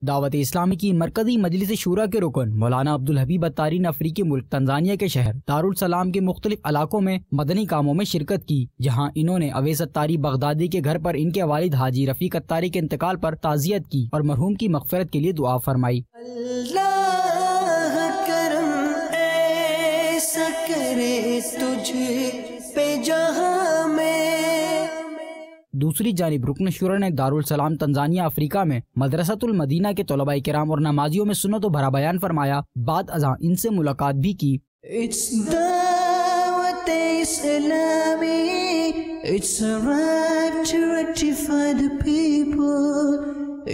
دعوت اسلامی کی مرکزی مجلس شورا کے رکن مولانا عبدالحبیب اتاری نے افریقی ملک تنزانیہ کے شہر دارالسلام کے مختلف علاقوں میں مدنی کاموں میں شرکت کی، جہاں انہوں نے اویس اتاری بغدادی کے گھر پر ان کے والد حاجی رفیق اتاری کے انتقال پر تعزیت کی اور مرحوم کی مغفرت کے لیے دعا فرمائی۔ اللہ کرم ایسا کرے تجھ پہ جہاں میں۔ دوسری جانب رکن شورا نے دارالسلام تنزانیہ افریقہ میں مدرسۃ المدینہ کے طلباء کرام اور نمازیوں میں سنت و بھرا بیان فرمایا۔ بعد ازاں ان سے ملاقات بھی کی۔ It's دعوت اسلامی، it's a right to rectify the people,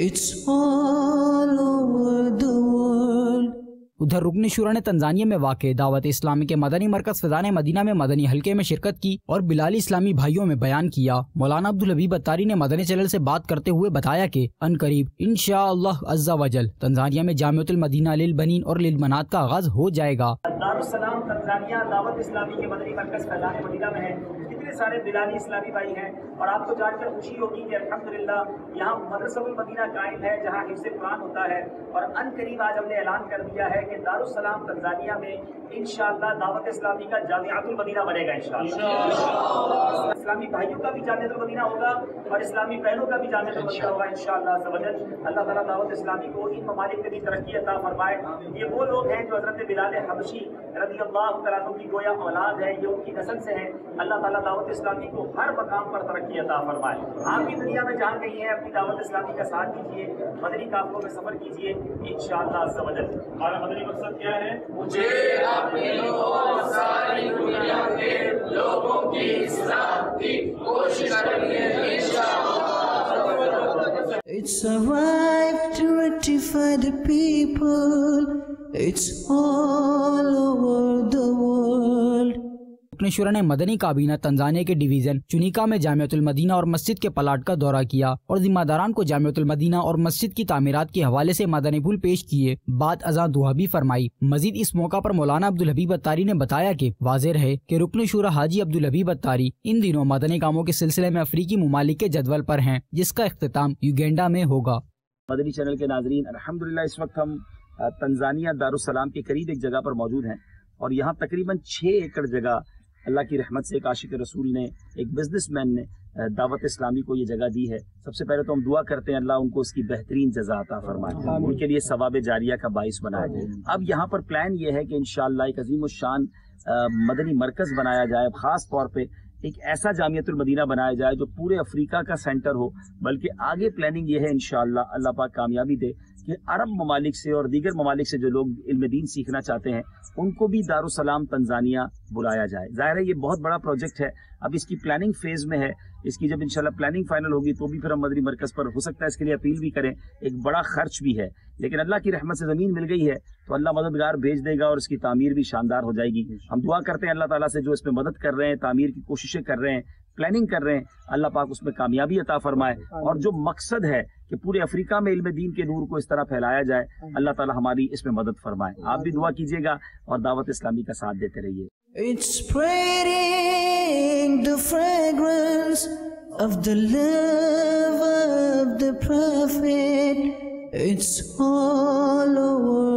it's all over the world۔ ادھر رکن شورا نے تنزانیہ میں واقع دعوت اسلامی کے مدنی مرکز فیضان مدینہ میں مدنی حلقے میں شرکت کی اور بلالی اسلامی بھائیوں میں بیان کیا۔ مولانا عبدالحبیب اتاری نے مدنی چینل سے بات کرتے ہوئے بتایا کہ ان قریب انشاءاللہ عز و جل تنزانیہ میں جامعۃ المدینہ للبنین اور للبنات کا آغاز ہو جائے گا۔ دارالسلام تنزانیہ دعوت اسلامی کے مدنی مرکز فیضان مدینہ میں ہے۔ کتنے سارے بلالی اسلامی بھائی ہیں اور آپ کو جان کر خوشی ہوگی کہ الحمدللہ یہاں مدرسۃ المدینہ قائم ہے جہاں حفظ قرآن ہوتا ہے، اور ان قریب آج ہم نے اعلان کر دیا ہے کہ دارالسلام تنزانیہ میں انشاءاللہ دعوت اسلامی کا جامعۃ المدینہ بنے گا انشاءاللہ۔ اسلامی بھائیوں کا بھی جامعۃ المدینہ ہوگا اور اسلامی بہنوں کا بھی جامعۃ المدینہ ہوگا انشاءاللہ عز و جل۔ اللہ تعالیٰ دعوت اسلامی کو ان ممالک میں بھی ترقی عطا فرمائے۔ یہ وہ لوگ ہیں جو حضرت بلال حبشی رضی اللہ تعالیٰ عنہ کی گویا اولاد ہے، یہ ان کی نسل سے ہیں۔ اللہ تعالیٰ دعوت اسلامی کو ہر مقام پر ترقی عطا فرمائے۔ آپ بھی دنیا میں جہاں کہیں ہیں اپنی دعوت اسلامی کا ساتھ دیجیے، مدنی قافلوں میں سفر کیجیے انشاءاللہ عز و جل۔ ہمارا مدنی مقصد کیا ہے؟ مجھے اپنے اور ساری دنیا کے لوگوں کی اصلاح کی کوشش کرنی ہے انشاءاللہ۔ It's a right to rectify the people, it's all over the world۔ رکن شورا نے مدنی کابینہ تنزانیہ کے ڈویژن چنیکا میں جامعۃ المدینہ اور مسجد کے پلاٹ کا دورہ کیا اور ذمہ داران کو جامعۃ المدینہ اور مسجد کی تعمیرات کے حوالے سے مدنی پھول پیش کیے۔ بعد ازاں دعا بھی فرمائی۔ مزید اس موقع پر مولانا عبدالحبیب اتاری نے بتایا کہ واضح رہے کہ رکن شورا حاجی عبدالحبیب اتاری ان دنوں مدنی کاموں کے سلسلے میں افریقی ممالک کے جدول پر ہیں، جس کا اختتام یوگینڈا میں ہوگا۔ مدنی چینل کے ناظرین، الحمدللہ اس وقت ہم تنزانیہ دارالسلام کے قریب ایک جگہ پر موجود ہیں اور یہاں تقریباً 6 ایکڑ جگہ اللہ کی رحمت سے ایک عاشق رسول نے، ایک بزنس مین نے دعوت اسلامی کو یہ جگہ دی ہے۔ سب سے پہلے تو ہم دعا کرتے ہیں اللہ ان کو اس کی بہترین جزا عطا فرمائے، ان کے لیے ثواب جاریہ کا باعث بنائے۔ اب یہاں پر پلان یہ ہے کہ انشاءاللہ ایک عظیم الشان مدنی مرکز بنایا جائے، خاص طور پہ ایک ایسا جامعۃ المدینہ بنایا جائے جو پورے افریقہ کا سینٹر ہو، بلکہ آگے پلاننگ یہ ہے انشاءاللہ اللہ پاک کامیابی دے کہ عرب ممالک سے اور دیگر ممالک سے جو لوگ علم دین سیکھنا چاہتے ہیں ان کو بھی دارالسلام تنزانیہ بلایا جائے۔ ظاہر ہے یہ بہت بڑا پروجیکٹ ہے، اب اس کی پلاننگ فیز میں ہے، اس کی جب انشاءاللہ پلاننگ فائنل ہوگی تو بھی پھر ہم مدنی مرکز پر ہو سکتا ہے اس کے لیے اپیل بھی کریں، ایک بڑا خرچ بھی ہے، لیکن اللہ کی رحمت سے زمین مل گئی ہے تو اللہ مددگار بھیج دے گا اور اس کی تعمیر بھی شاندار ہو جائے گی۔ ہم دعا کرتے ہیں اللہ تعالیٰ سے جو اس میں مدد کر رہے ہیں، تعمیر کی کوششیں کر رہے ہیں، پلاننگ کر رہے ہیں، اللہ پاک اس میں کامیابی عطا فرمائے، اور جو مقصد ہے کہ پورے افریقہ میں علم دین کے نور کو اس طرح پھیلایا جائے، اللہ تعالیٰ ہماری اس میں مدد فرمائے۔ آپ بھی دعا کیجیے گا اور دعوت اسلامی کا ساتھ دیتے رہیے۔ It's spreading the fragrance of the love of the Prophet, it's all over